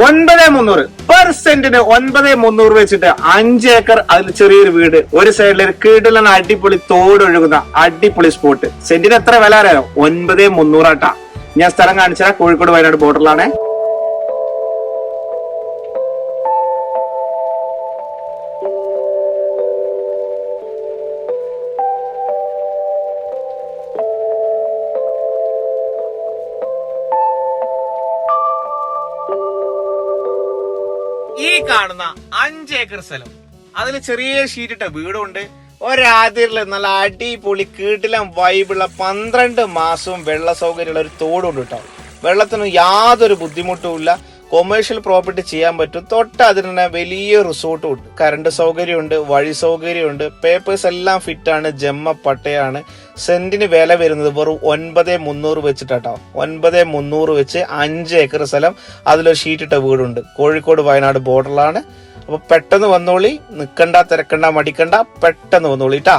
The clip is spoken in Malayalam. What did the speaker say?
9,300 പെർ സെന്റിന് 9,300 വെച്ചിട്ട് 5 ഏക്കർ. അതിൽ ചെറിയൊരു വീട്, ഒരു സൈഡിൽ ഒരു കീടിലാണ് അടിപൊളി തോടൊഴുകുന്ന അടിപൊളി സ്പോട്ട്. സെന്റിന് എത്ര വില അറിയാലോ? 9,300 ആട്ടാ. ഞാൻ സ്ഥലം കാണിച്ചാൽ കോഴിക്കോട് വയനാട് ബോർഡറിലാണ്. ഈ കാണുന്ന 5 ഏക്കർ സ്ഥലം, അതിൽ ചെറിയ ഷീറ്റിട്ട വീടുണ്ട്. ഒരാതിരില് നല്ല അടിപൊളി കീട്ടിലും വൈബുള്ള 12 മാസവും വെള്ള സൗകര്യമുള്ള ഒരു തോടുണ്ട് കേട്ടോ. വെള്ളത്തിന് യാതൊരു ബുദ്ധിമുട്ടും ഇല്ല. കൊമേഴ്ഷ്യൽ പ്രോപ്പർട്ടി ചെയ്യാൻ പറ്റും. തൊട്ട് അതിന് തന്നെ വലിയ റിസോർട്ടും ഉണ്ട്. കറണ്ട് സൗകര്യമുണ്ട്, വഴി സൗകര്യമുണ്ട്, പേപ്പേഴ്സ് എല്ലാം ഫിറ്റാണ്, ജമ്മ പട്ടയാണ്. സെന്റിന് വില വരുന്നത് വെറും 9,300 വെച്ചിട്ടാട്ടോ. 9,300 വെച്ച് 5 ഏക്കർ സ്ഥലം, അതിലൊരു ഷീറ്റിട്ട വീടുണ്ട്. കോഴിക്കോട് വയനാട് ബോർഡറിലാണ്. അപ്പൊ പെട്ടെന്ന് വന്നോളി, നിക്കണ്ട, തിരക്കണ്ട, മടിക്കണ്ട, പെട്ടെന്ന് വന്നോളി ട്ടാ.